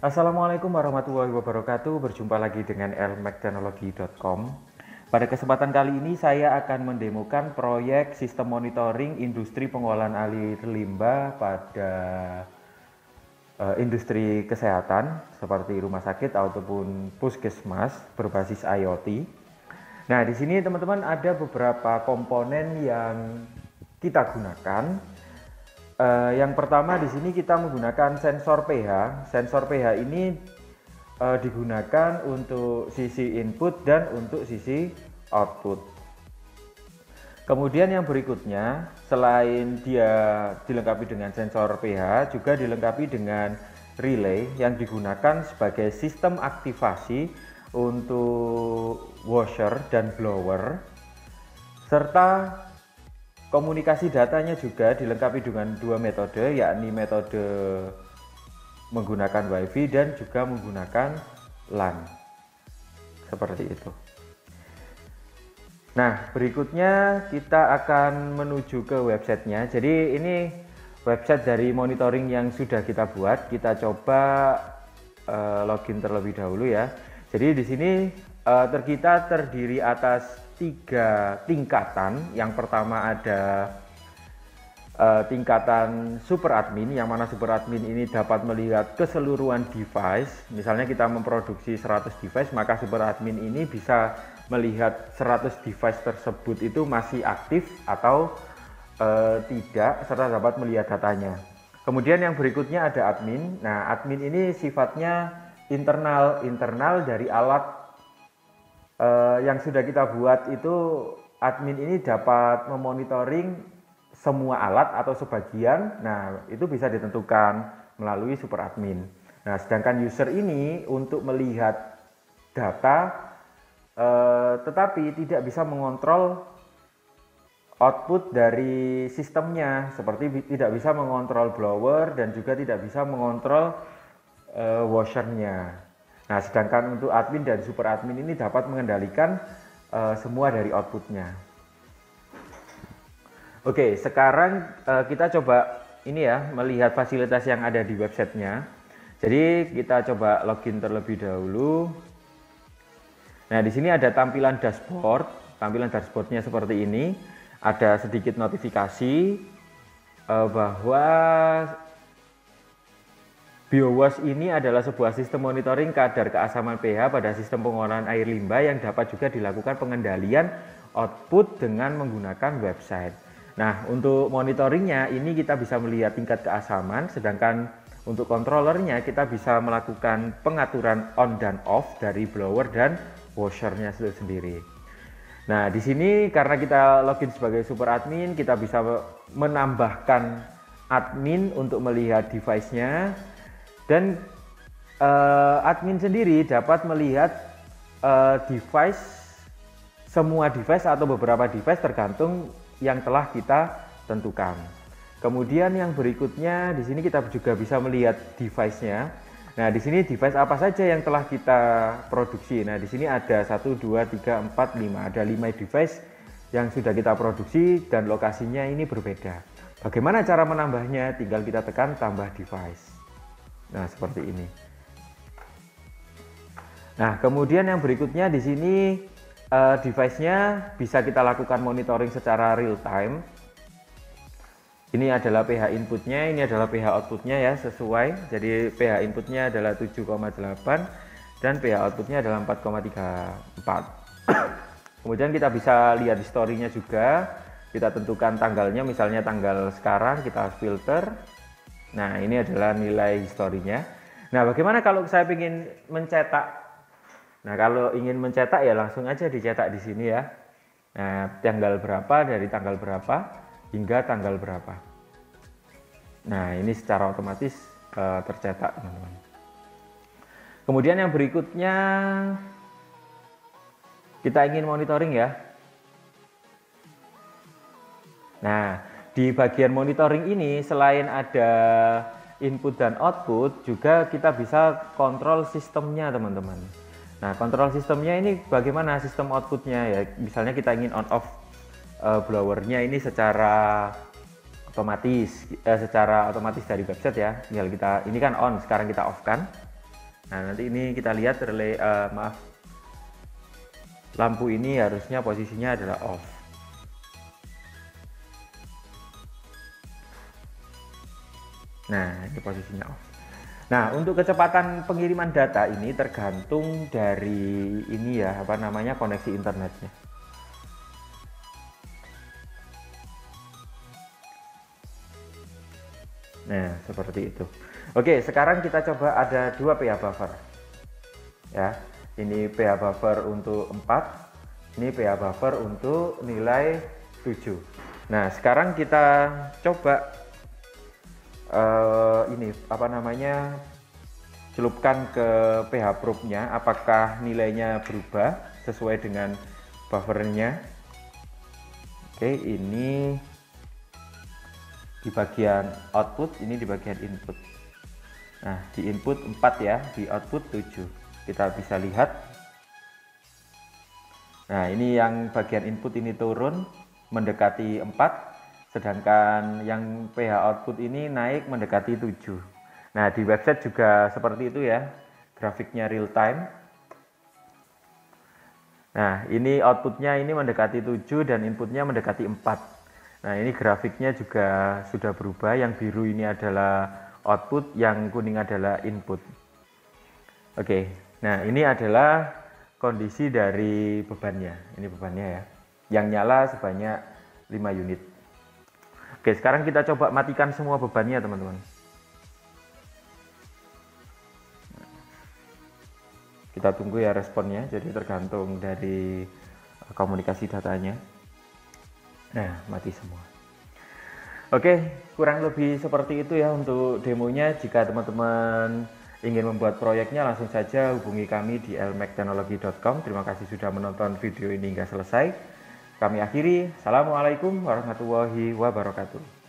Assalamualaikum warahmatullahi wabarakatuh. Berjumpa lagi dengan elmekteknologi.com. Pada kesempatan kali ini saya akan mendemokan proyek sistem monitoring industri pengolahan air limbah pada industri kesehatan seperti rumah sakit ataupun puskesmas berbasis IoT. Nah, di sini teman-teman ada beberapa komponen yang kita gunakan. Yang pertama di sini kita menggunakan sensor pH. Sensor pH ini digunakan untuk sisi input dan untuk sisi output. Kemudian yang berikutnya, selain dia dilengkapi dengan sensor pH, juga dilengkapi dengan relay yang digunakan sebagai sistem aktivasi untuk washer dan blower, serta komunikasi datanya juga dilengkapi dengan dua metode, yakni metode menggunakan WiFi dan juga menggunakan LAN. Seperti itu. Nah, berikutnya kita akan menuju ke websitenya. Jadi ini website dari monitoring yang sudah kita buat. Kita coba login terlebih dahulu ya. Jadi di sini kita terdiri atas 3 tingkatan. Yang pertama ada tingkatan super admin, yang mana super admin ini dapat melihat keseluruhan device. Misalnya kita memproduksi 100 device, maka super admin ini bisa melihat 100 device tersebut itu masih aktif atau tidak, serta dapat melihat datanya. Kemudian yang berikutnya ada admin. Nah, admin ini sifatnya internal dari alat yang sudah kita buat. Itu admin ini dapat memonitoring semua alat atau sebagian. Nah, itu bisa ditentukan melalui super admin. Nah, sedangkan user ini untuk melihat data tetapi tidak bisa mengontrol output dari sistemnya, seperti tidak bisa mengontrol blower dan juga tidak bisa mengontrol washernya. Nah, sedangkan untuk admin dan super admin ini dapat mengendalikan semua dari outputnya. Oke, sekarang kita coba ini ya, melihat fasilitas yang ada di websitenya. Jadi kita coba login terlebih dahulu. Nah, di sini ada tampilan dashboard. Tampilan dashboardnya seperti ini. Ada sedikit notifikasi bahwa BioWash ini adalah sebuah sistem monitoring kadar keasaman pH pada sistem pengolahan air limbah yang dapat juga dilakukan pengendalian output dengan menggunakan website. Nah, untuk monitoringnya ini kita bisa melihat tingkat keasaman, sedangkan untuk kontrolernya kita bisa melakukan pengaturan on dan off dari blower dan washernya itu sendiri. Nah, di sini karena kita login sebagai super admin, kita bisa menambahkan admin untuk melihat device-nya, dan admin sendiri dapat melihat semua device atau beberapa device tergantung yang telah kita tentukan. Kemudian yang berikutnya di sini kita juga bisa melihat device-nya. Nah, di sini device apa saja yang telah kita produksi. Nah, di sini ada 1, 2, 3, 4, 5. Ada 5 device yang sudah kita produksi dan lokasinya ini berbeda. Bagaimana cara menambahnya? Tinggal kita tekan tambah device. Nah, seperti ini. Nah, kemudian yang berikutnya di sini device-nya bisa kita lakukan monitoring secara real time. Ini adalah pH inputnya, ini adalah pH outputnya ya, sesuai. Jadi pH inputnya adalah 7,8 dan pH outputnya adalah 4,34. Kemudian kita bisa lihat historinya juga. Kita tentukan tanggalnya, misalnya tanggal sekarang kita filter. Nah, ini adalah nilai historinya. Nah, bagaimana kalau saya ingin mencetak? Nah, kalau ingin mencetak ya langsung aja dicetak di sini ya. Nah, tanggal berapa, dari tanggal berapa hingga tanggal berapa. Nah, ini secara otomatis tercetak, teman-teman. Kemudian yang berikutnya kita ingin monitoring ya. Nah, di bagian monitoring ini selain ada input dan output, juga kita bisa kontrol sistemnya, teman-teman. Nah, kontrol sistemnya ini bagaimana sistem outputnya ya. Misalnya kita ingin on off blowernya ini secara otomatis dari website ya. Tinggal kita, ini kan on, sekarang kita off kan. Nah, nanti ini kita lihat relay, maaf, lampu ini harusnya posisinya adalah off. Nah, ini posisinya off. Nah, untuk kecepatan pengiriman data ini tergantung dari ini ya, apa namanya, koneksi internetnya. Nah, seperti itu. Oke, sekarang kita coba ada dua PH buffer. Ya, ini PH buffer untuk 4, ini PH buffer untuk nilai 7. Nah, sekarang kita coba ini apa namanya, celupkan ke PH probe-nya, apakah nilainya berubah sesuai dengan buffernya. Oke, ini di bagian output, ini di bagian input. Nah, di input 4 ya, di output 7. Kita bisa lihat. Nah, ini yang bagian input ini turun mendekati 4, sedangkan yang PH output ini naik mendekati 7. Nah, di website juga seperti itu ya, grafiknya real time. Nah, ini outputnya ini mendekati 7 dan inputnya mendekati 4. Nah, ini grafiknya juga sudah berubah, yang biru ini adalah output, yang kuning adalah input. Oke, nah ini adalah kondisi dari bebannya. Ini bebannya ya, yang nyala sebanyak 5 unit. Oke, sekarang kita coba matikan semua bebannya teman-teman. Kita tunggu ya responnya, jadi tergantung dari komunikasi datanya. Nah, mati semua. Oke, kurang lebih seperti itu ya untuk demonya. Jika teman-teman ingin membuat proyeknya, langsung saja hubungi kami di elmactechnology.com. Terima kasih sudah menonton video ini hingga selesai. Kami akhiri. Assalamualaikum warahmatullahi wabarakatuh.